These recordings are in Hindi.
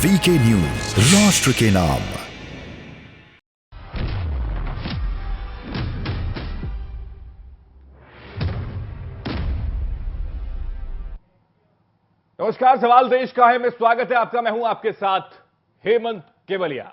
वीके न्यूज, राष्ट्र के नाम। नमस्कार, सवाल देश का है में स्वागत है आपका। मैं हूं आपके साथ हेमंत केवलिया।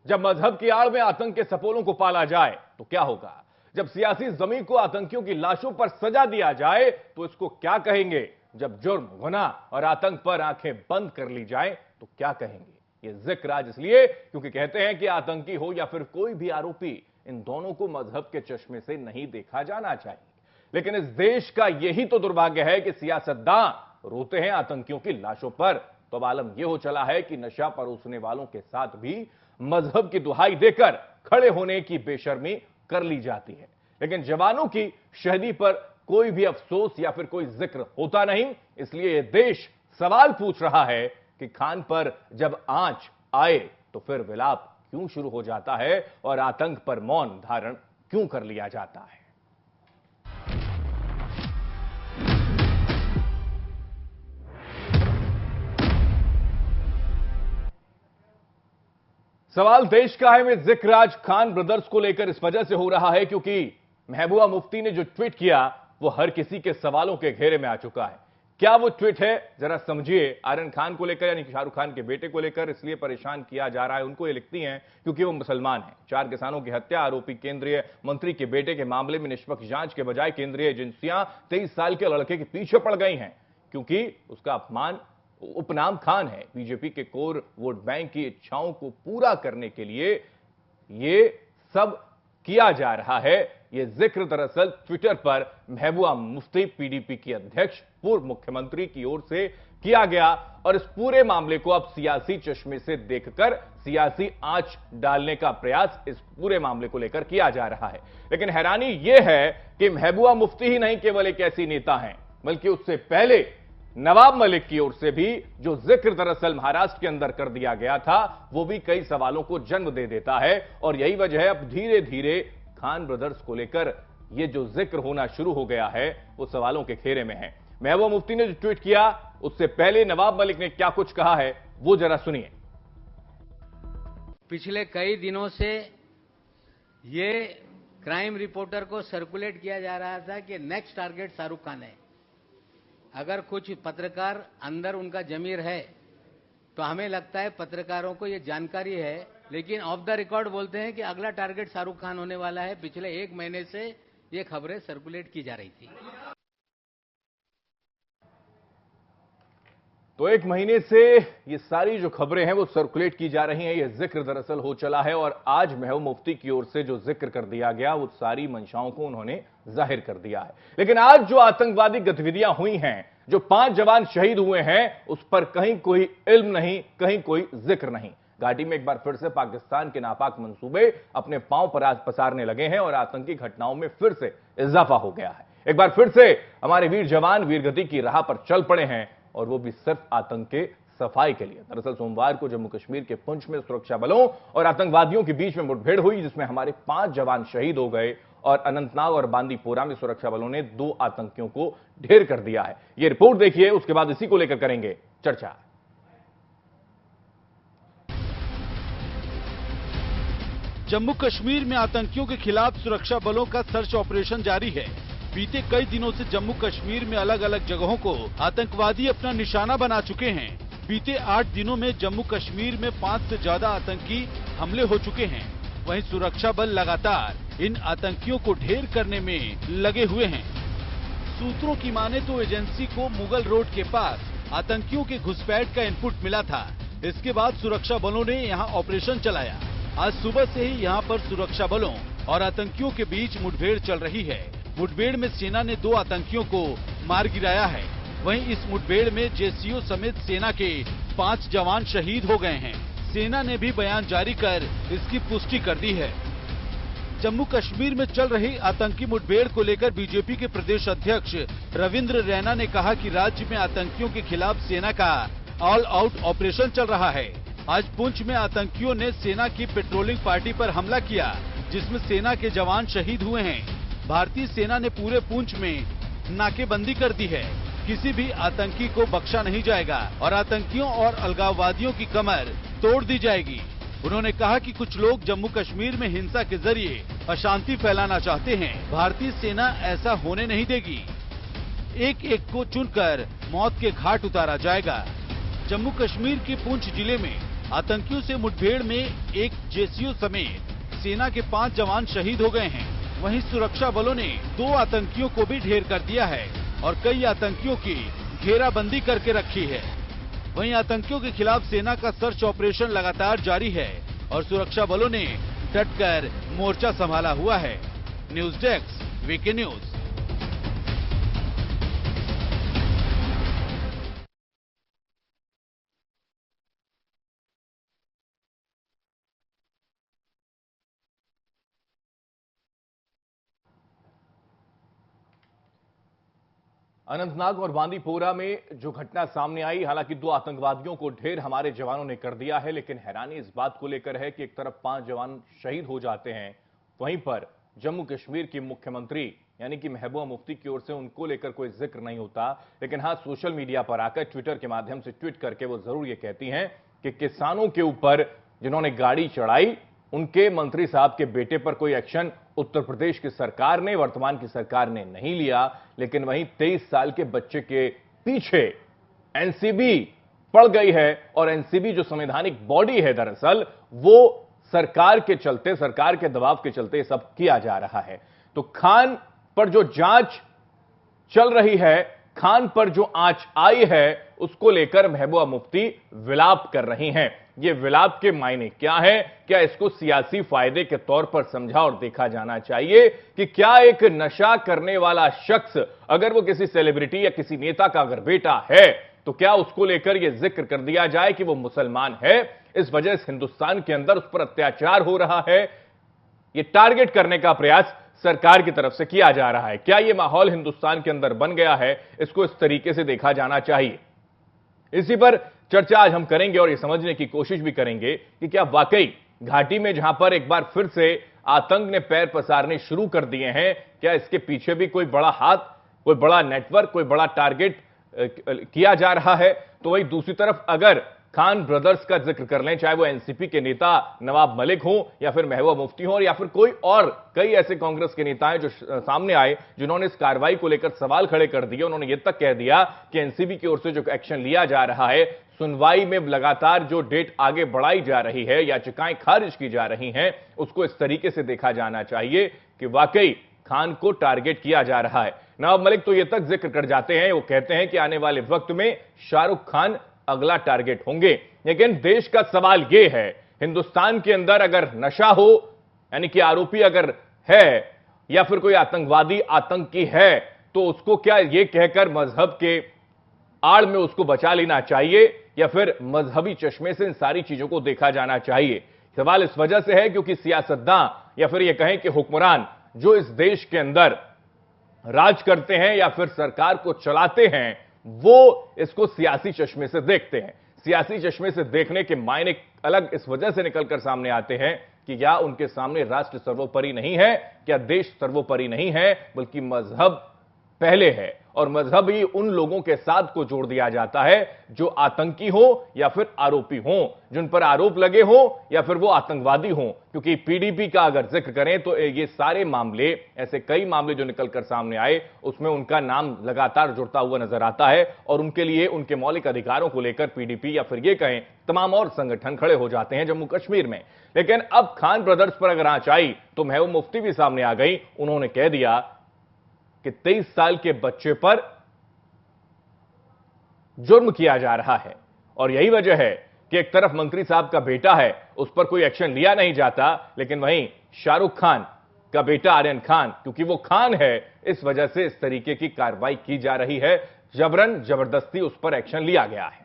जब मजहब की आड़ में आतंक के सपोलों को पाला जाए तो क्या होगा? जब सियासी जमीन को आतंकियों की लाशों पर सजा दिया जाए तो इसको क्या कहेंगे? जब जुर्म, गुनाह और आतंक पर आंखें बंद कर ली जाए तो क्या कहेंगे? ये जिक्र आज इसलिए क्योंकि कहते हैं कि आतंकी हो या फिर कोई भी आरोपी, इन दोनों को मजहब के चश्मे से नहीं देखा जाना चाहिए। लेकिन इस देश का यही तो दुर्भाग्य है कि सियासतदान रोते हैं आतंकियों की लाशों पर। तो अब आलम यह हो चला है कि नशा परोसने वालों के साथ भी मजहब की दुहाई देकर खड़े होने की बेशर्मी कर ली जाती है, लेकिन जवानों की शहीदी पर कोई भी अफसोस या फिर कोई जिक्र होता नहीं। इसलिए यह देश सवाल पूछ रहा है कि खान पर जब आंच आए तो फिर विलाप क्यों शुरू हो जाता है और आतंक पर मौन धारण क्यों कर लिया जाता है? सवाल देश का है में जिक्र आज खान ब्रदर्स को लेकर इस वजह से हो रहा है क्योंकि महबूबा मुफ्ती ने जो ट्वीट किया वो हर किसी के सवालों के घेरे में आ चुका है। क्या वो ट्वीट है, जरा समझिए। आर्यन खान को लेकर, यानी शाहरुख खान के बेटे को लेकर इसलिए परेशान किया जा रहा है। उनको ये लिखती हैं क्योंकि वो मुसलमान हैं। 4 किसानों की हत्या, आरोपी केंद्रीय मंत्री के बेटे के मामले में निष्पक्ष जांच के बजाय केंद्रीय एजेंसियां 23 साल के लड़के के पीछे पड़ गई हैं क्योंकि उसका अपमान उपनाम खान है। बीजेपी के कोर वोट बैंक की इच्छाओं को पूरा करने के लिए यह सब किया जा रहा है। यह जिक्र दरअसल ट्विटर पर महबूबा मुफ्ती, पीडीपी की अध्यक्ष, पूर्व मुख्यमंत्री की ओर से किया गया और इस पूरे मामले को अब सियासी चश्मे से देखकर सियासी आंच डालने का प्रयास इस पूरे मामले को लेकर किया जा रहा है। लेकिन हैरानी यह है कि महबूबा मुफ्ती ही नहीं केवल एक ऐसी नेता हैं, बल्कि उससे पहले नवाब मलिक की ओर से भी जो जिक्र दरअसल महाराष्ट्र के अंदर कर दिया गया था वो भी कई सवालों को जन्म दे देता है। और यही वजह है अब धीरे धीरे खान ब्रदर्स को लेकर ये जो जिक्र होना शुरू हो गया है वो सवालों के घेरे में है। महबूबा मुफ्ती ने जो ट्वीट किया उससे पहले नवाब मलिक ने क्या कुछ कहा है वो जरा सुनिए। पिछले कई दिनों से ये क्राइम रिपोर्टर को सर्कुलेट किया जा रहा था कि नेक्स्ट टारगेट शाहरुख खान है। अगर कुछ पत्रकार अंदर उनका जमीर है तो हमें लगता है पत्रकारों को यह जानकारी है, लेकिन ऑफ द रिकॉर्ड बोलते हैं कि अगला टारगेट शाहरुख खान होने वाला है। पिछले 1 महीने से ये खबरें सर्कुलेट की जा रही थी। तो 1 महीने से ये सारी जो खबरें हैं वो सर्कुलेट की जा रही हैं। ये जिक्र दरअसल हो चला है और आज महबूबा मुफ्ती की ओर से जो जिक्र कर दिया गया वो सारी मंशाओं को उन्होंने जाहिर कर दिया है। लेकिन आज जो आतंकवादी गतिविधियां हुई हैं, जो 5 जवान शहीद हुए हैं, उस पर कहीं कोई इल्म नहीं, कहीं कोई जिक्र नहीं। घाटी में एक बार फिर से पाकिस्तान के नापाक मंसूबे अपने पांव पर आज पसारने लगे हैं और आतंकी घटनाओं में फिर से इजाफा हो गया है। एक बार फिर से हमारे वीर जवान वीरगति की राह पर चल पड़े हैं और वो भी सिर्फ आतंक के सफाई के लिए। दरअसल सोमवार को जम्मू कश्मीर के पुंछ में सुरक्षा बलों और आतंकवादियों के बीच में मुठभेड़ हुई जिसमें हमारे 5 जवान शहीद हो गए और अनंतनाग और बांदीपोरा में सुरक्षा बलों ने 2 आतंकियों को ढेर कर दिया है। यह रिपोर्ट देखिए, उसके बाद इसी को लेकर करेंगे चर्चा। जम्मू कश्मीर में आतंकियों के खिलाफ सुरक्षा बलों का सर्च ऑपरेशन जारी है। बीते कई दिनों से जम्मू कश्मीर में अलग अलग जगहों को आतंकवादी अपना निशाना बना चुके हैं। बीते 8 दिनों में जम्मू कश्मीर में 5 से ज्यादा आतंकी हमले हो चुके हैं। वहीं सुरक्षा बल लगातार इन आतंकियों को ढेर करने में लगे हुए हैं। सूत्रों की माने तो एजेंसी को मुगल रोड के पास आतंकियों के घुसपैठ का इनपुट मिला था। इसके बाद सुरक्षा बलों ने यहां ऑपरेशन चलाया। आज सुबह से ही यहां पर सुरक्षा बलों और आतंकियों के बीच मुठभेड़ चल रही है। मुठभेड़ में सेना ने 2 आतंकियों को मार गिराया है। वहीं इस मुठभेड़ में जेसीओ समेत सेना के 5 जवान शहीद हो गए हैं। सेना ने भी बयान जारी कर इसकी पुष्टि कर दी है। जम्मू कश्मीर में चल रही आतंकी मुठभेड़ को लेकर बीजेपी के प्रदेश अध्यक्ष रविंद्र रैना ने कहा कि राज्य में आतंकियों के खिलाफ सेना का ऑल आउट ऑपरेशन चल रहा है। आज पुंछ में आतंकियों ने सेना की पेट्रोलिंग पार्टी पर हमला किया जिसमें सेना के जवान शहीद हुए हैं। भारतीय सेना ने पूरे पुंछ में नाकेबंदी कर दी है। किसी भी आतंकी को बख्शा नहीं जाएगा और आतंकियों और अलगाववादियों की कमर तोड़ दी जाएगी। उन्होंने कहा कि कुछ लोग जम्मू कश्मीर में हिंसा के जरिए अशांति फैलाना चाहते हैं। भारतीय सेना ऐसा होने नहीं देगी। एक एक को चुनकर मौत के घाट उतारा जाएगा। जम्मू कश्मीर के पुंछ जिले में आतंकियों से मुठभेड़ में एक जेसीओ समेत सेना के 5 जवान शहीद हो गए हैं। वहीं सुरक्षा बलों ने 2 आतंकियों को भी ढेर कर दिया है और कई आतंकियों की घेराबंदी करके रखी है। वहीं आतंकियों के खिलाफ सेना का सर्च ऑपरेशन लगातार जारी है और सुरक्षा बलों ने डटकर मोर्चा संभाला हुआ है। News desk, VK news. Anantnag और बांदीपोरा में जो घटना सामने आई, हालांकि 2 आतंकवादियों को ढेर हमारे जवानों ने कर दिया है, लेकिन हैरानी इस बात को लेकर है कि एक तरफ 5 जवान शहीद हो जाते हैं, वहीं पर जम्मू कश्मीर की मुख्यमंत्री यानी कि महबूबा मुफ्ती की ओर से उनको लेकर कोई जिक्र नहीं होता। लेकिन हां, सोशल मीडिया पर आकर ट्विटर के माध्यम से ट्वीट करके वो जरूर ये कहती हैं कि किसानों के ऊपर जिन्होंने गाड़ी चढ़ाई, उनके मंत्री साहब के बेटे पर कोई एक्शन उत्तर प्रदेश की सरकार ने, वर्तमान की सरकार ने नहीं लिया। लेकिन वहीं 23 साल के बच्चे के पीछे एनसीबी पड़ गई है और एनसीबी जो संवैधानिक बॉडी है, दरअसल वो सरकार के चलते, सरकार के दबाव के चलते सब किया जा रहा है। तो खान पर जो जांच चल रही है, खान पर जो आंच आई है, उसको लेकर महबूबा मुफ्ती विलाप कर रही हैं। ये विलाप के मायने क्या है? क्या इसको सियासी फायदे के तौर पर समझा और देखा जाना चाहिए कि क्या एक नशा करने वाला शख्स, अगर वो किसी सेलिब्रिटी या किसी नेता का अगर बेटा है, तो क्या उसको लेकर यह जिक्र कर दिया जाए कि वो मुसलमान है, इस वजह से हिंदुस्तान के अंदर उस पर अत्याचार हो रहा है? ये टारगेट करने का प्रयास सरकार की तरफ से किया जा रहा है। क्या यह माहौल हिंदुस्तान के अंदर बन गया है? इसको इस तरीके से देखा जाना चाहिए। इसी पर चर्चा आज हम करेंगे और यह समझने की कोशिश भी करेंगे कि क्या वाकई घाटी में जहां पर एक बार फिर से आतंक ने पैर पसारने शुरू कर दिए हैं, क्या इसके पीछे भी कोई बड़ा हाथ, कोई बड़ा नेटवर्क, कोई बड़ा टारगेट किया जा रहा है? तो वही दूसरी तरफ अगर खान ब्रदर्स का जिक्र कर लें, चाहे वो एनसीपी के नेता नवाब मलिक हों या फिर महबूबा मुफ्ती हों या फिर कोई और कई ऐसे कांग्रेस के नेता हैं जो सामने आए, जिन्होंने इस कार्रवाई को लेकर सवाल खड़े कर दिए। उन्होंने यह तक कह दिया कि एनसीबी की ओर से जो एक्शन लिया जा रहा है, सुनवाई में लगातार जो डेट आगे बढ़ाई जा रही है, याचिकाएं खारिज की जा रही हैं, उसको इस तरीके से देखा जाना चाहिए कि वाकई खान को टारगेट किया जा रहा है। नवाब मलिक तो यह तक जिक्र कर जाते हैं, वो कहते हैं कि आने वाले वक्त में शाहरुख खान अगला टारगेट होंगे। लेकिन देश का सवाल यह है, हिंदुस्तान के अंदर अगर नशा हो, यानी कि आरोपी अगर है या फिर कोई आतंकवादी आतंकी है, तो उसको क्या यह कहकर मजहब के आड़ में उसको बचा लेना चाहिए या फिर मजहबी चश्मे से इन सारी चीजों को देखा जाना चाहिए? सवाल इस वजह से है क्योंकि सियासतदां या फिर यह कहें कि हुक्मरान जो इस देश के अंदर राज करते हैं या फिर सरकार को चलाते हैं, वो इसको सियासी चश्मे से देखते हैं। सियासी चश्मे से देखने के मायने अलग इस वजह से निकलकर सामने आते हैं कि क्या उनके सामने राष्ट्र सर्वोपरि नहीं है, क्या देश सर्वोपरि नहीं है, बल्कि मजहब पहले है। और मजहब ही उन लोगों के साथ को जोड़ दिया जाता है जो आतंकी हो या फिर आरोपी हो, जिन पर आरोप लगे हो या फिर वो आतंकवादी हो। क्योंकि पीडीपी का अगर जिक्र करें तो ये सारे मामले, ऐसे कई मामले जो निकलकर सामने आए, उसमें उनका नाम लगातार जुड़ता हुआ नजर आता है और उनके लिए, उनके मौलिक अधिकारों को लेकर पीडीपी या फिर ये कहें तमाम और संगठन खड़े हो जाते हैं जम्मू कश्मीर में। लेकिन अब खान ब्रदर्स पर अगर आंच आई तो महबूबा मुफ्ती भी सामने आ गई। उन्होंने कह दिया कि 23 साल के बच्चे पर जुर्म किया जा रहा है और यही वजह है कि एक तरफ मंत्री साहब का बेटा है, उस पर कोई एक्शन लिया नहीं जाता, लेकिन वहीं शाहरुख खान का बेटा आर्यन खान, क्योंकि वो खान है, इस वजह से इस तरीके की कार्रवाई की जा रही है। जबरन जबरदस्ती उस पर एक्शन लिया गया है।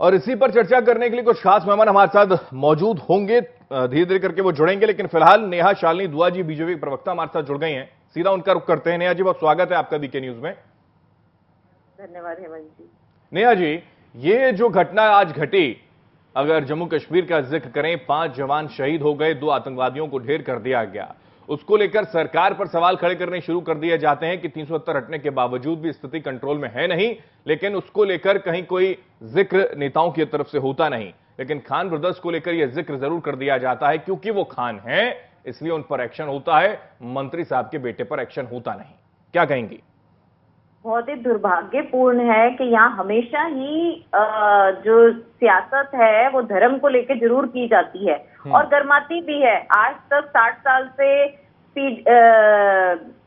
और इसी पर चर्चा करने के लिए कुछ खास मेहमान हमारे साथ मौजूद होंगे, धीरे धीरे करके वो जुड़ेंगे, लेकिन फिलहाल नेहा शालिनी दुआ जी बीजेपी प्रवक्ता हमारे साथ जुड़ गई हैं। सीधा उनका रुख करते हैं। नेहा जी, बहुत स्वागत है आपका बीके न्यूज में। धन्यवाद हेमंत जी। नेहा जी, ये जो घटना आज घटी, अगर जम्मू कश्मीर का जिक्र करें, 5 जवान शहीद हो गए, 2 आतंकवादियों को ढेर कर दिया गया, उसको लेकर सरकार पर सवाल खड़े करने शुरू कर दिए जाते हैं कि 370 हटने के बावजूद भी स्थिति कंट्रोल में है नहीं, लेकिन उसको लेकर कहीं कोई जिक्र नेताओं की तरफ से होता नहीं। लेकिन खान ब्रदर्स को लेकर यह जिक्र जरूर कर दिया जाता है, क्योंकि वो खान है इसलिए उन पर एक्शन होता है, मंत्री साहब के बेटे पर एक्शन होता नहीं। क्या कहेंगी? बहुत ही दुर्भाग्यपूर्ण है कि यहाँ हमेशा ही जो सियासत है वो धर्म को लेकर जरूर की जाती है और गर्माती भी है। आज तक 60 साल से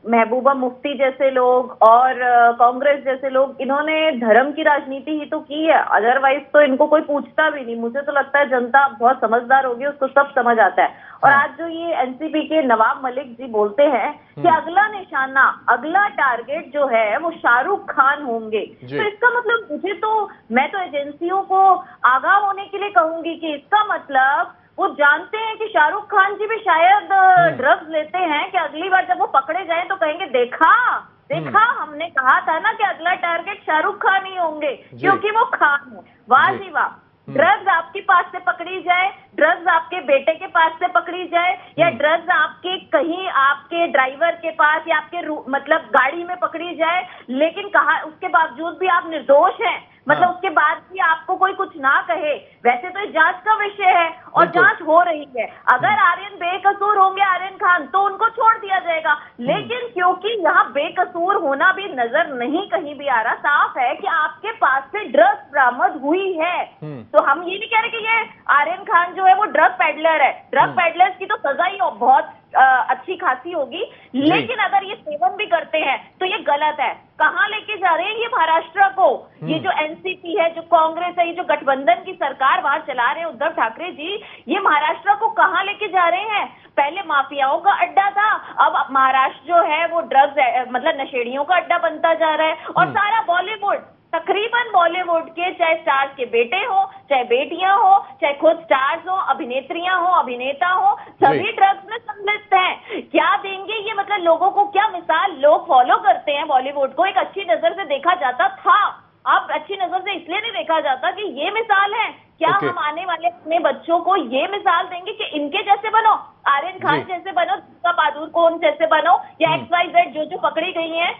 महबूबा मुफ्ती जैसे लोग और कांग्रेस जैसे लोग, इन्होंने धर्म की राजनीति ही तो की है, अदरवाइज तो इनको कोई पूछता भी नहीं। मुझे तो लगता है जनता बहुत समझदार होगी, उसको सब समझ आता है। और आज जो ये एनसीपी के नवाब मलिक जी बोलते हैं कि अगला निशाना, अगला टारगेट जो है वो शाहरुख खान होंगे, तो इसका मतलब मैं तो एजेंसियों को आगाह होने के लिए कहूंगी कि इसका मतलब वो जानते हैं कि शाहरुख खान जी भी शायद ड्रग्स लेते हैं, कि अगली बार जब वो पकड़े जाए तो कहेंगे देखा हमने कहा था ना कि अगला टारगेट शाहरुख खान ही होंगे, क्योंकि वो खान है। वाह जी वाह। ड्रग्स आपके पास से पकड़ी जाए, ड्रग्स आपके बेटे के पास से पकड़ी जाए, या ड्रग्स आपके कहीं आपके ड्राइवर के पास या आपके मतलब गाड़ी में पकड़ी जाए, लेकिन कहा उसके बावजूद भी आप निर्दोष हैं, मतलब उसके बाद भी आपको कोई कुछ ना कहे। वैसे तो जांच का विषय है और जांच हो रही है। अगर आर्यन बेकसूर होंगे, आर्यन खान, तो उनको छोड़ दिया जाएगा, लेकिन क्योंकि यहाँ बेकसूर होना भी नजर नहीं कहीं भी आ रहा, साफ है कि आपके पास से ड्रग्स बरामद हुई है। तो हम ये नहीं कह रहे कि ये आर्यन खान जो है वो ड्रग पेडलर है। ड्रग पेडलर्स की तो सजा ही बहुत अच्छी खासी होगी, लेकिन अगर ये सेवन भी करते हैं तो ये गलत है। कहाँ लेके जा रहे हैं ये महाराष्ट्र को? ये जो एनसीपी है, जो कांग्रेस है, ये जो गठबंधन की सरकार वहां चला रहे हैं उद्धव ठाकरे जी, ये महाराष्ट्र को कहाँ लेके जा रहे हैं? पहले माफियाओं का अड्डा था, अब महाराष्ट्र जो है वो ड्रग्स मतलब नशेड़ियों का अड्डा बनता जा रहा है। और सारा बॉलीवुड, तकरीबन बॉलीवुड के चाहे स्टार्स के बेटे हो, चाहे बेटियां हो, चाहे खुद स्टार्स हो, अभिनेत्रियां हो, अभिनेता हो, सभी ड्रग्स में संलिप्त हैं। क्या देंगे ये, मतलब लोगों को क्या मिसाल लोग फॉलो करते हैं बॉलीवुड को? एक अच्छी नजर से देखा जाता था, अब अच्छी नजर से इसलिए नहीं देखा जाता कि ये मिसाल है। क्या हम आने वाले अपने बच्चों को ये मिसाल देंगे कि इनके जैसे बनो, आर्यन खान जैसे बनो, दुर्गा पादुकोण जैसे बनो, या XYZ जो पकड़ी गई हैं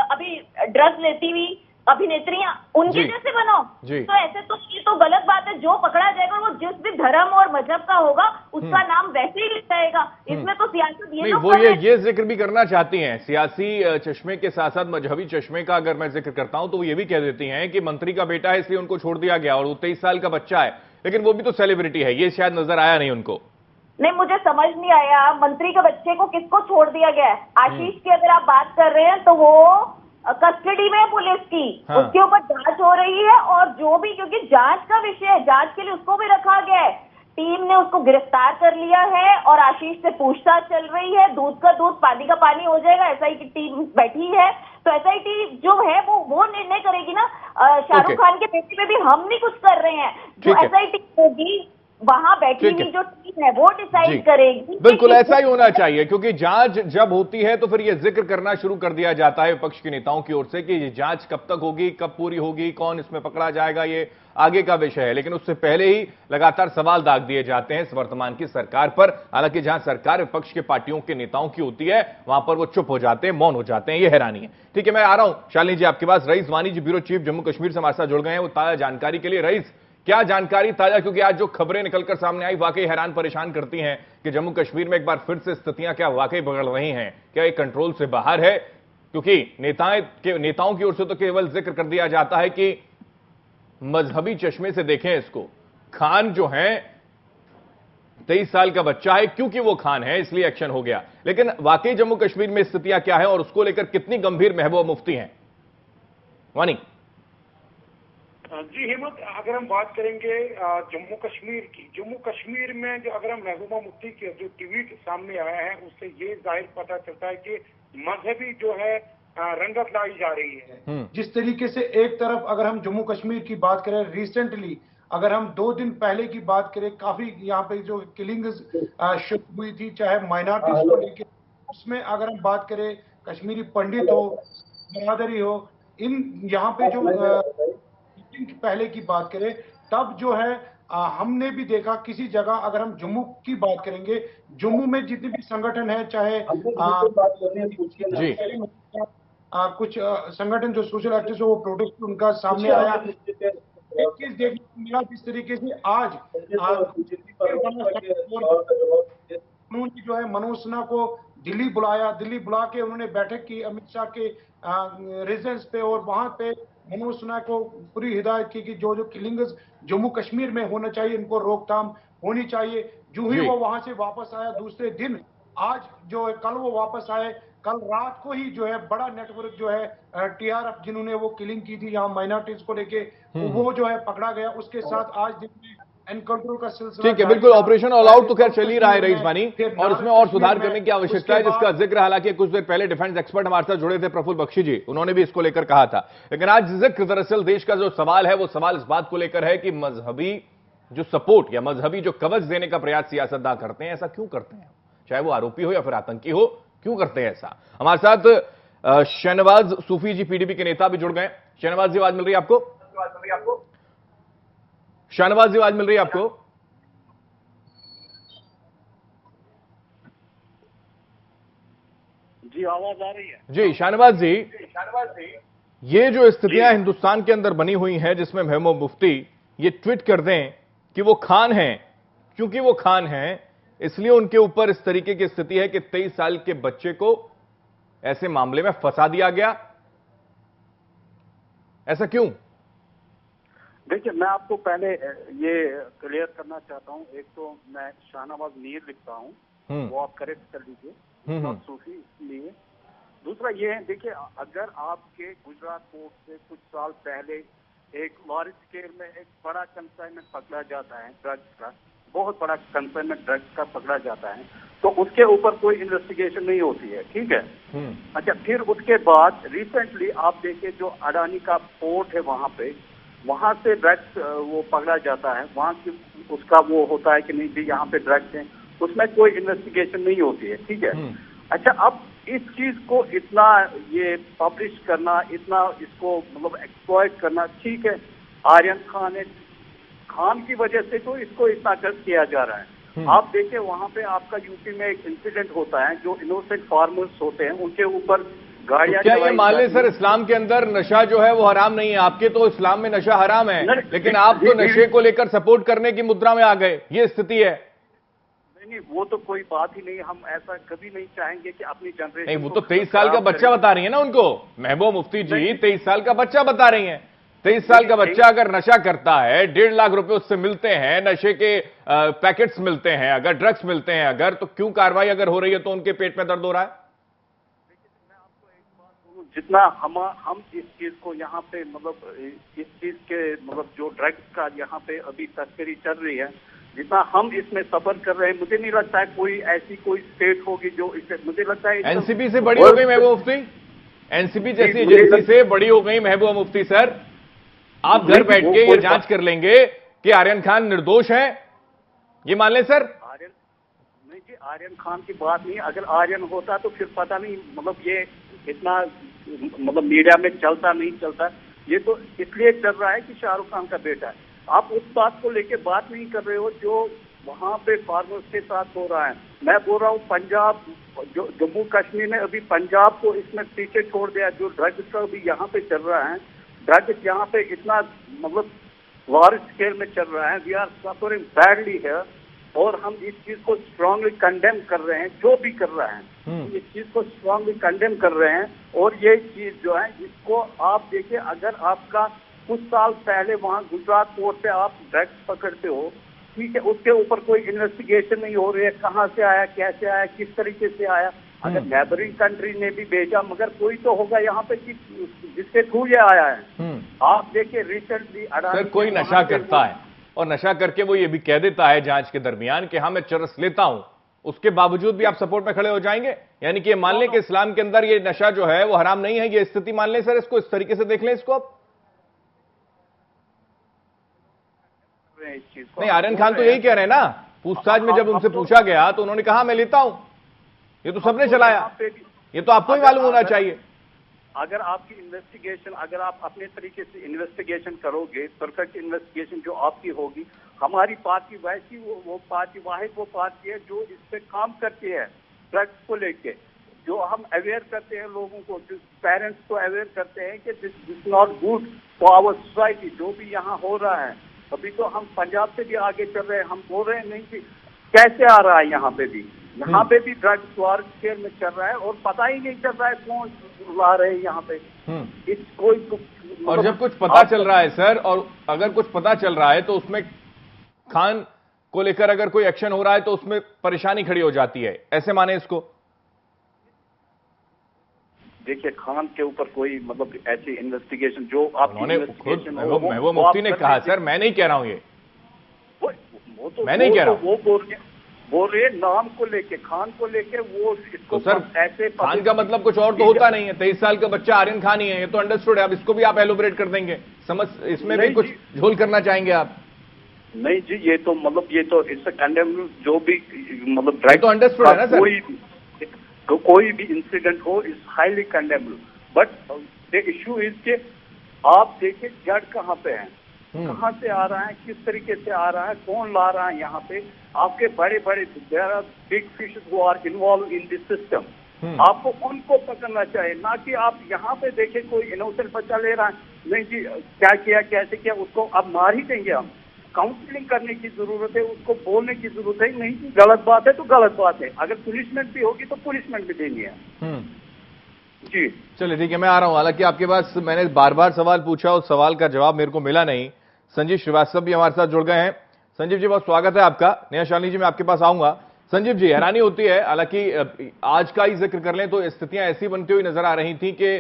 अभी ड्रग्स लेती हुई अभिनेत्रियां, उनके जैसे बनो? तो ऐसे तो ये तो गलत बात है। जो पकड़ा जाएगा वो जिस भी धर्म और मजहब का होगा उसका नाम वैसे ही लिख जाएगा। इसमें तो सियासत ये वो ये जिक्र भी करना चाहती हैं, सियासी चश्मे के साथ साथ मजहबी चश्मे का अगर मैं जिक्र करता हूं तो वो ये भी कह देती हैं कि मंत्री का बेटा है इसलिए उनको छोड़ दिया गया, और वो 23 साल का बच्चा है, लेकिन वो भी तो सेलिब्रिटी है। ये शायद नजर आया नहीं उनको। नहीं, मुझे समझ नहीं आया मंत्री के बच्चे को किसको छोड़ दिया गया है। आशीष की अगर आप बात कर रहे हैं तो वो कस्टडी में पुलिस की, उसके ऊपर जांच हो रही है, और जो भी, क्योंकि जांच का विषय है, जांच के लिए उसको भी रखा गया है। टीम ने उसको गिरफ्तार कर लिया है और आशीष से पूछताछ चल रही है। दूध का दूध पानी का पानी हो जाएगा, एसआई की टीम बैठी है, तो एसआईटी जो है वो निर्णय करेगी ना। शाहरुख खान के बेटे पे भी हम नहीं कुछ कर रहे हैं, जो एसआईटी होगी वहां बैठी हुई जो टीम है वो डिसाइड करेगी। बिल्कुल ऐसा ही होना चाहिए, क्योंकि जांच जब होती है तो फिर यह जिक्र करना शुरू कर दिया जाता है विपक्ष के नेताओं की ओर से कि ये जांच कब तक होगी, कब पूरी होगी, कौन इसमें पकड़ा जाएगा, ये आगे का विषय है। लेकिन उससे पहले ही लगातार सवाल दाग दिए जाते हैं इस वर्तमान की सरकार पर। हालांकि जहां सरकार विपक्ष के पार्टियों के नेताओं की होती है वहां पर वो चुप हो जाते हैं, मौन हो जाते हैं। ये हैरानी है। ठीक है, मैं आ रहा हूं शालिनी जी आपके पास। रईस वानी जी ब्यूरो चीफ जम्मू कश्मीर से हमारे साथ जुड़ गए हैं, वो ताजा जानकारी के लिए। रईस, क्या जानकारी ताजा, क्योंकि आज जो खबरें निकलकर सामने आई वाकई हैरान परेशान करती हैं कि जम्मू कश्मीर में एक बार फिर से स्थितियां क्या वाकई बिगड़ रही हैं, क्या ये कंट्रोल से बाहर है? क्योंकि नेताओं की ओर से तो केवल जिक्र कर दिया जाता है कि मजहबी चश्मे से देखें इसको, खान जो है 23 साल का बच्चा है, क्योंकि वो खान है इसलिए एक्शन हो गया। लेकिन वाकई जम्मू कश्मीर में स्थितियां क्या है और उसको लेकर कितनी गंभीर महबूबा मुफ्ती हैं? वानी जी हेमंत, अगर हम बात करेंगे जम्मू कश्मीर में जो अगर हम महबूबा मुफ्ती के जो ट्वीट सामने आया है उससे ये जाहिर पता चलता है कि मजहबी जो है रंगत लाई जा रही है। जिस तरीके से एक तरफ अगर हम जम्मू कश्मीर की बात करें, रिसेंटली अगर हम 2 दिन पहले की बात करें, काफी यहाँ पे जो किलिंग शुरू हुई थी, चाहे माइनॉरिटीज को लेकर, उसमें अगर हम बात करें कश्मीरी पंडित हो, बरादरी हो, इन यहाँ पे जो पहले की बात करें, तब जो है हमने भी देखा किसी जगह, अगर हम जम्मू की बात करेंगे, जम्मू में जितने भी संगठन है, चाहे कुछ संगठन जो सोशल एक्टिविस्ट, वो प्रोटेस्ट उनका सामने आया। एक चीज देखने को मिला, जिस तरीके से आज उन्होंने जो है मनोज सिन्हा को दिल्ली बुलाया, दिल्ली बुला के उन्होंने बैठक की अमित शाह के रेजिडेंस पे, और वहां पे मनोज सिन्हा को पूरी हिदायत की कि जो किलिंग जम्मू कश्मीर में होना चाहिए, इनको रोकथाम होनी चाहिए। जो ही वो वहां से वापस आया दूसरे दिन, आज जो है कल वो वापस आए, कल रात को ही जो है बड़ा नेटवर्क जो है टीआरएफ, जिन्होंने वो किलिंग की थी यहाँ माइनॉरिटीज को लेके, वो जो है पकड़ा गया। उसके साथ आज दिन में एनकाउंटर का सिलसिला, ठीक है, बिल्कुल ऑपरेशन ऑल आउट तो खैर चल ही रहा है रईस बानी, और उसमें और सुधार करने की आवश्यकता है, जिसका जिक्र हालांकि कुछ देर पहले डिफेंस एक्सपर्ट हमारे साथ जुड़े थे प्रफुल्ल बख्शी जी, उन्होंने भी इसको लेकर कहा था। लेकिन आज जिक्र दरअसल देश का जो सवाल है, वो सवाल इस बात को लेकर है कि मजहबी जो सपोर्ट या मजहबी जो कवच देने का प्रयास सियासतदान करते हैं, ऐसा क्यों करते हैं? चाहे वो आरोपी हो या फिर आतंकी हो, क्यों करते हैं ऐसा? हमारे साथ शहनवाज सूफी जी पीडीपी के नेता भी जुड़ गए। शहनवाज जी आवाज मिल रही है आपको? शहनवाज जी आवाज मिल रही है आपको? जी आवाज आ रही है जी शहनवाज जी, ये जो स्थितियां हिंदुस्तान के अंदर बनी हुई हैं, जिसमें महबूबा मुफ्ती ये ट्वीट कर दें कि वो खान हैं, क्योंकि वो खान हैं इसलिए उनके ऊपर इस तरीके की स्थिति है कि 23 साल के बच्चे को ऐसे मामले में फंसा दिया गया, ऐसा क्यों? देखिए, मैं आपको पहले ये क्लियर करना चाहता हूँ। एक तो मैं शाहनवाज मीर लिखता हूँ, वो आप करेक्ट कर लीजिए, सूफी इसलिए। दूसरा ये है, देखिए, अगर आपके गुजरात कोर्ट से कुछ साल पहले एक लार्ज स्केल में एक बड़ा कंसाइनमेंट पकड़ा जाता है ड्रग्स का, बहुत बड़ा कंसाइनमेंट ड्रग्स का पकड़ा जाता है, तो उसके ऊपर कोई इन्वेस्टिगेशन नहीं होती है, ठीक है। अच्छा, फिर उसके बाद रिसेंटली आप देखिए जो अडानी का पोर्ट है वहां से ड्रग्स वो पकड़ा जाता है, वहां की उसका वो होता है कि नहीं जी यहाँ पे ड्रग्स हैं, उसमें कोई इन्वेस्टिगेशन नहीं होती है, ठीक है। अच्छा, अब इस चीज को इतना ये पब्लिश करना, इतना इसको मतलब एक्सप्लॉइट करना, ठीक है, आर्यन खान की वजह से तो इसको इतना जज किया जा रहा है। आप देखिए वहां पे आपका यूपी में एक इंसिडेंट होता है, जो इनोसेंट फार्मर्स होते हैं उनके ऊपर गाड़ियां, क्या ये मान ले सर, इस्लाम के अंदर नशा जो है वो हराम नहीं है? आपके तो इस्लाम में नशा हराम है, लेकिन आप तो नशे को लेकर सपोर्ट करने की मुद्रा में आ गए, ये स्थिति है। नहीं, वो तो कोई बात ही नहीं, हम ऐसा कभी नहीं चाहेंगे कि अपनी जनरेशन नहीं, वो तो 23 साल का बच्चा बता रही है ना उनको, महबूबा मुफ्ती जी 23 साल का बच्चा बता रही हैं। 23 साल का बच्चा अगर नशा करता है, 1.5 लाख रुपए उससे मिलते हैं, नशे के पैकेट्स मिलते हैं, अगर ड्रग्स मिलते हैं, अगर तो क्यों कार्रवाई अगर हो रही है तो उनके पेट में दर्द हो रहा है? मैं आपको एक बात बोलूं, जितना हम इस चीज को यहाँ पे मतलब इस चीज के मतलब जो ड्रग्स का यहाँ पे अभी तस्करी चल रही है, जितना हम इसमें सफर कर रहे हैं, मुझे नहीं लगता है कोई ऐसी कोई स्टेट होगी जो इसे, मुझे लगता है एनसीबी से बड़ी हो गई महबूबा मुफ्ती, एनसीबी जैसी एजेंसी से बड़ी हो गई महबूबा मुफ्ती। सर, आप घर बैठ के ये जांच कर लेंगे कि आर्यन खान निर्दोष है, ये मान लें सर? नहीं जी, आर्यन खान की बात नहीं, अगर आर्यन होता तो फिर पता नहीं मतलब ये इतना मतलब मीडिया में चलता नहीं चलता, ये तो इसलिए चल रहा है कि शाहरुख खान का बेटा है। आप उस बात को लेके बात नहीं कर रहे हो जो वहां पे फार्मर्स के साथ हो रहा है। मैं बोल रहा हूँ पंजाब, जो जम्मू कश्मीर ने अभी पंजाब को इसमें पीछे छोड़ दिया, जो ड्रग्स का अभी यहाँ पे चल रहा है, ड्रग्स यहाँ पे इतना मतलब लार्ज स्केल में चल रहा है, वी आर सफरिंग बैडली है, और हम इस चीज को स्ट्रांगली कंडेम कर रहे हैं, जो भी कर रहा है इस चीज को स्ट्रांगली कंडेम कर रहे हैं। और ये चीज जो है इसको आप देखिए, अगर आपका कुछ साल पहले वहाँ गुजरात पोर्ट पे आप ड्रग्स पकड़ते हो, ठीक है, उसके ऊपर कोई इन्वेस्टिगेशन नहीं हो रही है, कहाँ से आया, कैसे आया, किस तरीके से आया, अगर नेबरिंग कंट्री ने भी भेजा, मगर कोई तो होगा यहाँ पे कि जिसके थ्रू ये आया है। आप देखिए रिसेंटली सर, कोई नशा करता है और नशा करके वो ये भी कह देता है जांच के दरमियान कि हाँ मैं चरस लेता हूं, उसके बावजूद भी आप सपोर्ट में खड़े हो जाएंगे? यानी कि ये मान लें कि इस्लाम के अंदर ये नशा जो है वो हराम नहीं है, ये स्थिति मान लें सर, इसको इस तरीके से देख लें इसको आप? नहीं, आर्यन खान तो यही कह रहे हैं ना, पूछताछ में जब उनसे पूछा गया तो उन्होंने कहा मैं लेता हूं, ये तो सबने चलाया, ये तो आपको ही मालूम होना चाहिए। अगर आपकी इन्वेस्टिगेशन, अगर आप अपने तरीके से इन्वेस्टिगेशन करोगे, परफेक्ट इन्वेस्टिगेशन जो आपकी होगी, हमारी पार्टी वैसी वो पार्टी वाहिद वो पार्टी है जो इस पे काम करती है ड्रग्स को लेके, जो हम अवेयर करते हैं लोगों को, जो पेरेंट्स को अवेयर करते हैं कि this not good for our society. जो भी यहाँ हो रहा है, अभी तो हम पंजाब से भी आगे चल रहे हैं, हम बोल रहे हैं नहीं कि कैसे आ रहा है यहाँ पे भी ड्रग्स वार शेयर में चल रहा है और पता ही नहीं चल रहा है कौन ला रहे हैं यहाँ पे। और जब कुछ पता चल रहा है सर, और अगर कुछ पता चल रहा है तो उसमें खान को लेकर अगर कोई एक्शन हो रहा है तो उसमें परेशानी खड़ी हो जाती है, ऐसे माने इसको? देखिए, खान के ऊपर कोई मतलब ऐसी इन्वेस्टिगेशन जो आपकी महबूबा मुफ्ती ने कहा सर, मैं नहीं कह रहा हूं ये, वो तो मैं नहीं कह रहा हूं, वो बोल रहे नाम को लेके, खान को लेके वो इसको तो सर ऐसे खान का मतलब कुछ और तो होता नहीं है, 23 साल का बच्चा आर्यन खान ही है, ये तो अंडरस्टूड है। अब इसको भी आप एलोबरेट कर देंगे, समझ, इसमें भी कुछ झोल करना चाहेंगे आप? नहीं जी, ये तो मतलब ये तो इट्स कंडेम्नेबल, जो भी मतलब तो अंडरस्टूड है ना सर, कोई भी इंसिडेंट हो is highly condemnable, but the issue is के आप देखिए जड़ कहाँ पे है, कहाँ से आ रहा है, किस तरीके से आ रहा है, कौन ला रहा है यहाँ पे। आपके बड़े बड़े there are big fishes who are involve in this system, आपको उनको पकड़ना चाहिए, ना कि आप यहाँ पे देखें कोई इनोसेंट बच्चा ले रहा है, नहीं जी क्या किया कैसे किया, उसको अब मार ही देंगे हम। काउंसलिंग करने की जरूरत है, उसको बोलने की जरूरत है, नहीं जी गलत बात है तो गलत बात है, अगर पुनिशमेंट भी होगी तो पुनिशमेंट भी देनी है। जी चलिए ठीक है, मैं आ रहा हूं। हालांकि आपके पास मैंने बार बार सवाल पूछा, उस सवाल का जवाब मेरे को मिला नहीं। संजीव श्रीवास्तव भी हमारे साथ जुड़ गए हैं। संजीव जी, बहुत स्वागत है आपका। नेहा शालिनी जी, मैं आपके पास आऊंगा। संजीव जी, हैरानी होती है, हालांकि आज का ही जिक्र कर लें तो स्थितियां ऐसी बनती हुई नजर आ रही थी कि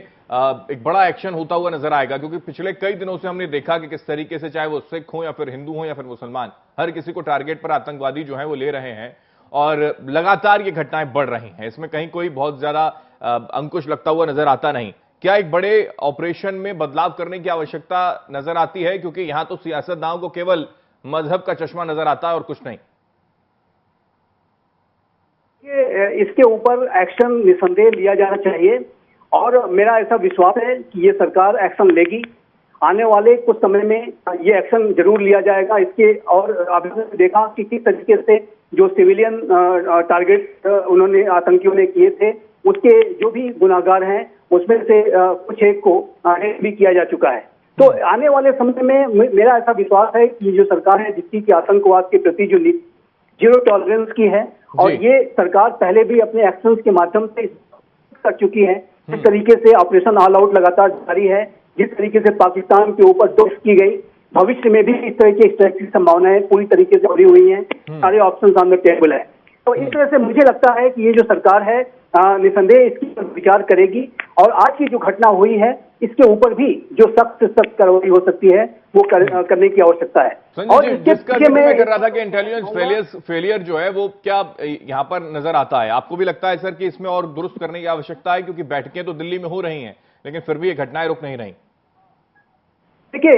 एक बड़ा एक्शन होता हुआ नजर आएगा, क्योंकि पिछले कई दिनों से हमने देखा कि किस तरीके से, चाहे वो सिख हो या फिर हिंदू हो या फिर मुसलमान, हर किसी को टारगेट पर आतंकवादी जो है वो ले रहे हैं और लगातार ये घटनाएं बढ़ रही हैं। इसमें कहीं कोई बहुत ज्यादा अंकुश लगता हुआ नजर आता नहीं। क्या एक बड़े ऑपरेशन में बदलाव करने की आवश्यकता नजर आती है, क्योंकि यहां तो सियासतदानों को केवल मजहब का चश्मा नजर आता है और कुछ नहीं? इसके ऊपर एक्शन निसंदेह लिया जाना चाहिए और मेरा ऐसा विश्वास है कि ये सरकार एक्शन लेगी। आने वाले कुछ समय में ये एक्शन जरूर लिया जाएगा इसके। और आपने देखा कि किस तरीके से जो सिविलियन टारगेट उन्होंने आतंकियों ने किए थे, उसके जो भी गुनाहगार हैं उसमें से कुछ एक को अरेस्ट भी किया जा चुका है। तो आने वाले समय में मेरा ऐसा विश्वास है कि जो सरकार है जिसकी कि आतंकवाद के प्रति जो जीरो टॉलरेंस की है, और ये सरकार पहले भी अपने एक्शंस के माध्यम से कर चुकी है। जिस तरीके से ऑपरेशन ऑल आउट लगातार जारी है, जिस तरीके से पाकिस्तान के ऊपर दोष की गई, भविष्य में भी इस तरह की स्ट्राइक की संभावनाएं पूरी तरीके से बढ़ी हुई हैं। सारे ऑप्शन ऑन द टेबल है। तो इस तरह से मुझे लगता है कि ये जो सरकार है निसंदेह इसकी विचार करेगी और आज की जो घटना हुई है इसके ऊपर भी जो सख्त से सख्त कार्रवाई हो सकती है वो करने की आवश्यकता है। और जिसका मैं कर रहा था कि इंटेलिजेंस फेलियर जो है वो क्या यहाँ पर नजर आता है? आपको भी लगता है सर कि इसमें और दुरुस्त करने की आवश्यकता है, क्योंकि बैठकें तो दिल्ली में हो रही हैं लेकिन फिर भी ये घटनाएं रुक नहीं रही? देखिए,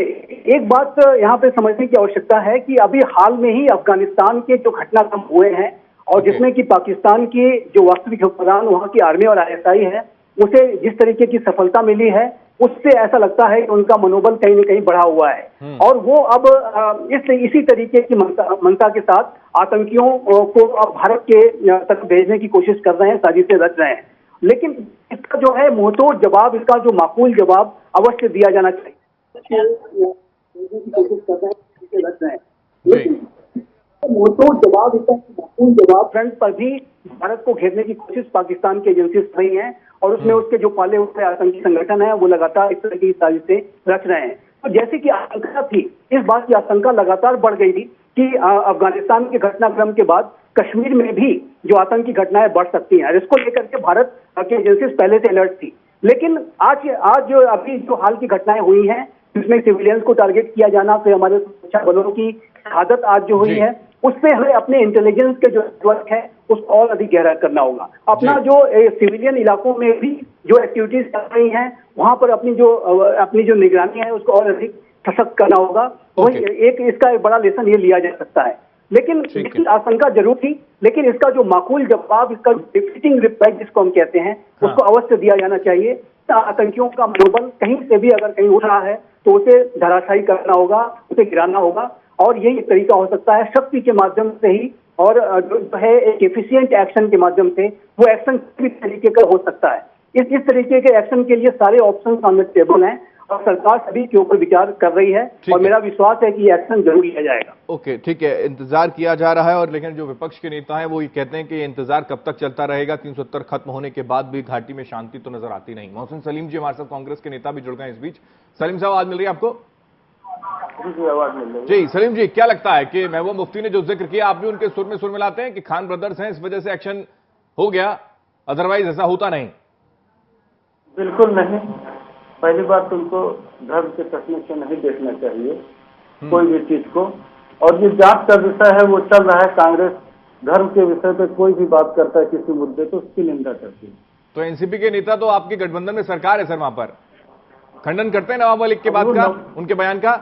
एक बात यहाँ पे समझने की आवश्यकता है कि अभी हाल में ही अफगानिस्तान के जो घटनाक्रम हुए हैं और जिसमें कि पाकिस्तान की जो वास्तविक हुक्मरान वहां की आर्मी और ISI है, उसे जिस तरीके की सफलता मिली है उससे ऐसा लगता है कि उनका मनोबल कहीं न कहीं बढ़ा हुआ है और वो अब इसी तरीके की मनता के साथ आतंकियों को अब भारत के तक भेजने की कोशिश कर रहे हैं, साजिशें रच रहे हैं। लेकिन इसका जो है मुंहतोड़ जवाब, इसका जो माकूल जवाब अवश्य दिया जाना चाहिए। जवाब फ्रंट पर भी भारत को घेरने की कोशिश पाकिस्तान की एजेंसी कर रही हैं और उसमें उसके जो पाले हुए आतंकी संगठन है वो लगातार इस तरह की साजिशें रच रहे हैं। तो जैसे कि आशंका थी, इस बात की आशंका लगातार बढ़ गई थी कि अफगानिस्तान के घटनाक्रम के बाद कश्मीर में भी जो आतंकी घटनाएं बढ़ सकती हैं, इसको लेकर के भारत की एजेंसी पहले से अलर्ट थी। लेकिन आज जो अभी जो हाल की घटनाएं हुई हैं जिसमें सिविलियंस को टारगेट किया जाना, फिर हमारे सुरक्षा बलों की शहादत आज जो हुई है, उस पर हमें अपने इंटेलिजेंस के जो नेटवर्क है उसको और अधिक गहरा करना होगा। अपना जो सिविलियन इलाकों में भी जो एक्टिविटीज कर रही हैं वहां पर अपनी जो निगरानी है उसको और अधिक सशक्त करना होगा। वही एक इसका एक बड़ा लेसन ये लिया जा सकता है। लेकिन इसकी आशंका जरूर थी, लेकिन इसका जो माकूल जवाब, इसका डिफीटिंग रिप्लाई जिसको हम कहते हैं, उसको अवश्य दिया जाना चाहिए। आतंकियों का मनोबल कहीं से भी अगर कहीं उठ रहा है तो उसे धराशायी करना होगा, उसे गिराना होगा, और यही एक तरीका हो सकता है शक्ति के माध्यम से ही, और जो है एक एफिशिएंट एक्शन के माध्यम से वो एक्शन किस तरीके का हो सकता है। इस तरीके के एक्शन के लिए सारे ऑप्शन ऑन द टेबल हैं और सरकार सभी के ऊपर विचार कर रही है, और मेरा विश्वास है कि एक्शन जरूर लिया जाएगा। ओके, ठीक है, इंतजार किया जा रहा है। और लेकिन जो विपक्ष के नेता हैं वो ये कहते हैं कि ये इंतजार कब तक चलता रहेगा, 370 खत्म होने के बाद भी घाटी में शांति तो नजर आती नहीं। मोहसिन सलीम जी हमारे साथ कांग्रेस के नेता भी जुड़ गए इस बीच। सलीम साहब, आवाज मिल रही है आपको? आवाज मिल रही है जी। सलीम जी, क्या लगता है कि महबूबा मुफ्ती ने जो जिक्र किया, आप भी उनके सुर में सुर मिलाते हैं कि खान ब्रदर्स हैं इस वजह से एक्शन हो गया, अदरवाइज ऐसा होता नहीं? बिल्कुल नहीं। पहली बात, उनको धर्म के चश्मे से नहीं देखना चाहिए कोई भी चीज को, और ये जांच का विषय है वो चल रहा है। कांग्रेस धर्म के विषय पे कोई भी बात करता है किसी मुद्दे तो उसकी निंदा करती है। तो एनसीपी के नेता तो आपके गठबंधन में सरकार है सर, वहां पर खंडन करते हैं नवाब मलिक के बात का, उनके बयान का?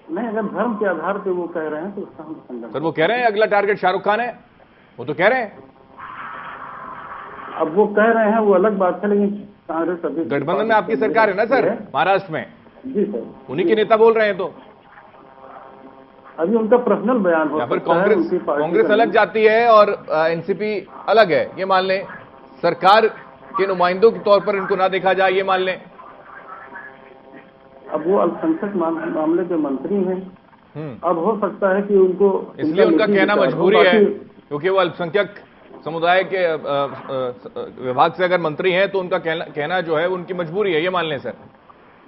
नहीं, अगर धर्म के आधार पे वो कह रहे हैं तो उसका हम खंडन। सर वो कह रहे हैं अगला टारगेट शाहरुख खान है, वो तो कह रहे हैं। अब वो कह रहे हैं वो अलग बात है, लेकिन कांग्रेस अभी गठबंधन में आपकी सरकार है ना सर, महाराष्ट्र में? जी सर, उन्हीं के नेता बोल रहे हैं। तो अभी उनका पर्सनल बयान हो सकता है। कांग्रेस अलग जाती है और एनसीपी अलग है, ये मान लें। सरकार के नुमाइंदों के तौर पर इनको ना देखा जाए, ये मान लें। अब वो अल्पसंख्यक मामले के मंत्री हैं, अब हो सकता है कि उनको, इसलिए उनका कहना मजबूरी है, क्योंकि वो अल्पसंख्यक समुदाय के विभाग से अगर मंत्री हैं तो उनका कहना जो है उनकी मजबूरी है, ये मान लें सर?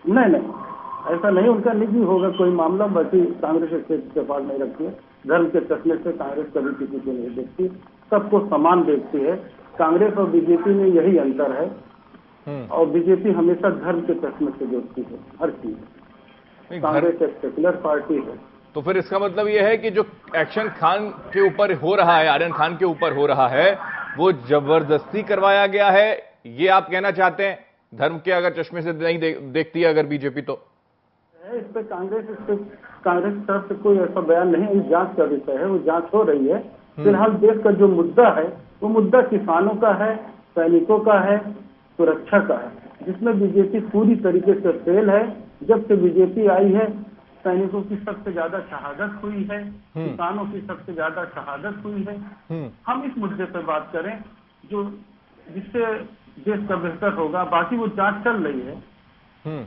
नहीं, ऐसा नहीं, उनका निजी होगा कोई मामला। बाकी कांग्रेस इससे इत्तेफाक नहीं रखती है। धर्म के चश्मे से कांग्रेस कभी किसी को नहीं देखती, सबको समान देखती है। कांग्रेस और बीजेपी में यही अंतर है, और बीजेपी हमेशा धर्म के चश्मे से देखती है हर चीज। कांग्रेस एक सेक्युलर पार्टी है। तो फिर इसका मतलब यह है कि जो एक्शन खान के ऊपर हो रहा है, आर्यन खान के ऊपर हो रहा है, वो जबरदस्ती करवाया गया है, ये आप कहना चाहते हैं? धर्म के अगर चश्मे से नहीं देखती है अगर बीजेपी, तो इस पे कांग्रेस की तरफ से कोई ऐसा बयान नहीं। जांच का विषय है, वो जांच हो रही है। फिलहाल देश का जो मुद्दा है वो मुद्दा किसानों का है, सैनिकों का है, सुरक्षा का है, जिसमें बीजेपी पूरी तरीके से फेल है। जब से बीजेपी आई है, सैनिकों की सबसे ज्यादा शहादत हुई है, किसानों की सबसे ज्यादा शहादत हुई है। हम इस मुद्दे पर बात करें जो जिससे देश का बेहतर होगा। बाकी वो जांच चल रही है।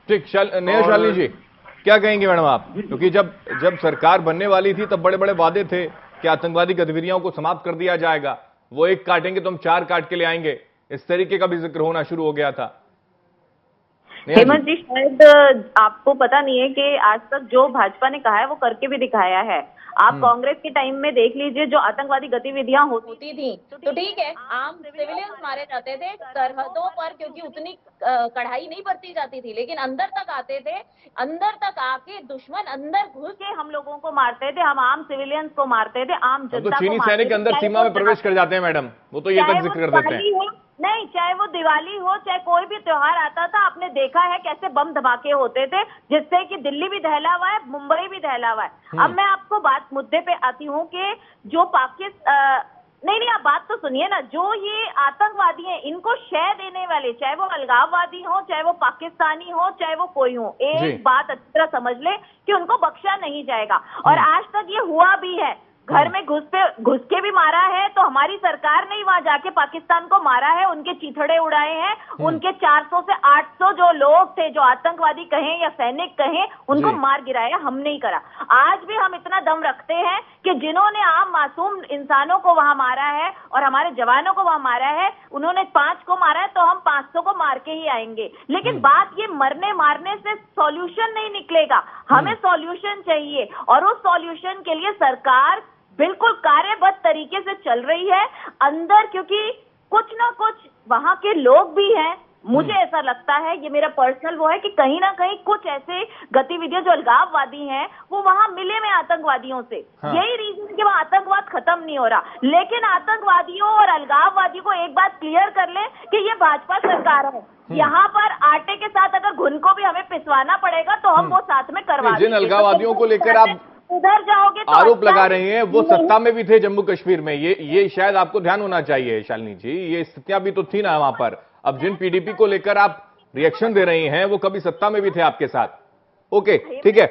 ठीक, शालिनी जी क्या कहेंगे मैडम आप? क्योंकि जब सरकार बनने वाली थी तब बड़े बड़े वादे थे कि आतंकवादी गतिविधियों को समाप्त कर दिया जाएगा, वो एक काटेंगे तो हम 4 काट के ले आएंगे, इस तरीके का भी जिक्र होना शुरू हो गया था। हेमंत जी, शायद आपको पता नहीं है कि आज तक जो भाजपा ने कहा है वो करके भी दिखाया है। आप कांग्रेस के टाइम में देख लीजिए, जो आतंकवादी गतिविधियां होती थी तो ठीक है, आम सिविलियंस मारे जाते थे सरहदों पर, क्योंकि उतनी कढ़ाई नहीं बरती जाती थी, लेकिन अंदर तक आते थे, अंदर तक आके दुश्मन अंदर घुस के हम लोगों को मारते थे, हम आम सिविलियंस को मारते थे, आम जनता को। चीनी सैनिक अंदर सीमा में प्रवेश कर जाते हैं मैडम, वो तो ये तक जिक्र कर देते हैं। नहीं, चाहे वो दिवाली हो, चाहे कोई भी त्योहार आता था, आपने देखा है कैसे बम धमाके होते थे, जिससे कि दिल्ली भी दहला हुआ है, मुंबई भी दहला हुआ है। अब मैं आपको मुद्दे पे आती हूँ कि जो नहीं, आप बात तो सुनिए ना। जो ये आतंकवादी हैं, इनको शय देने वाले, चाहे वो अलगाववादी हो, चाहे वो पाकिस्तानी हो, चाहे वो कोई हो, एक बात अच्छी तरह समझ ले कि उनको बख्शा नहीं जाएगा। और आज तक ये हुआ भी है। घर में घुस के भी मारा है, तो हमारी सरकार ने वहां जाके पाकिस्तान को मारा है, उनके चीथड़े उड़ाए हैं, उनके 400 से 800 जो लोग थे, जो आतंकवादी कहें या सैनिक कहें, उनको मार गिराया हमने ही करा। आज भी हम इतना दम रखते हैं कि जिन्होंने आम मासूम इंसानों को वहां मारा है और हमारे जवानों को वहां मारा है, उन्होंने 5 को मारा है तो हम 500 को मार के ही आएंगे। लेकिन बात ये मरने मारने से सॉल्यूशन नहीं निकलेगा, हमें सॉल्यूशन चाहिए, और उस सॉल्यूशन के लिए सरकार बिल्कुल कार्यबद्ध तरीके से चल रही है अंदर, क्योंकि कुछ ना कुछ वहां के लोग भी हैं मुझे ऐसा लगता है, ये मेरा पर्सनल वो है कि कहीं ना कहीं कुछ ऐसे गतिविधियां जो अलगाववादी हैं वो वहां मिले में आतंकवादियों से। यही रीजन कि वहां आतंकवाद खत्म नहीं हो रहा। लेकिन आतंकवादियों और अलगाववादियों को एक बात क्लियर कर ले कि ये भाजपा सरकार है, यहाँ पर आटे के साथ अगर घुन को भी हमें पिसवाना पड़ेगा तो हम वो साथ में करवा देंगे। जिन अलगाववादियों को लेकर आप उधर जाओगे तो आरोप लगा रहे हैं वो सत्ता में भी थे जम्मू कश्मीर में, ये शायद आपको ध्यान होना चाहिए शालिनी जी, ये स्थितियां भी तो थी ना वहां पर। अब जिन पीडीपी को लेकर आप रिएक्शन दे रही हैं वो कभी सत्ता में भी थे आपके साथ। ओके ठीक है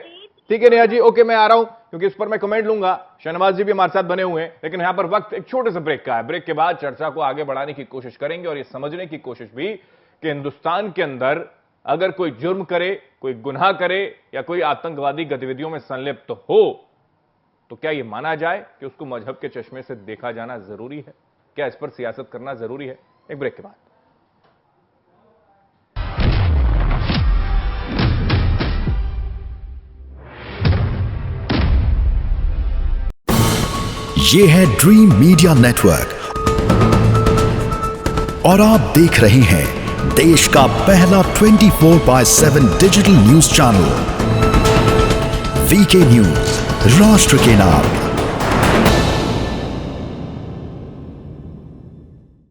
नेहा जी, ओके मैं आ रहा हूं क्योंकि इस पर मैं कमेंट लूंगा। शहनवाज जी भी हमारे साथ बने हुए हैं, लेकिन यहां पर वक्त एक छोटे से ब्रेक का है। ब्रेक के बाद चर्चा को आगे बढ़ाने की कोशिश करेंगे और ये समझने की कोशिश भी कि हिंदुस्तान के अंदर अगर कोई जुर्म करे, कोई गुनाह करे या कोई आतंकवादी गतिविधियों में संलिप्त हो तो क्या यह माना जाए कि उसको मजहब के चश्मे से देखा जाना जरूरी है? क्या इस पर सियासत करना जरूरी है? एक ब्रेक के बाद। ये है ड्रीम मीडिया नेटवर्क और आप देख रहे हैं देश का पहला 24/7 digital news channel VK news, राष्ट्र के नाम।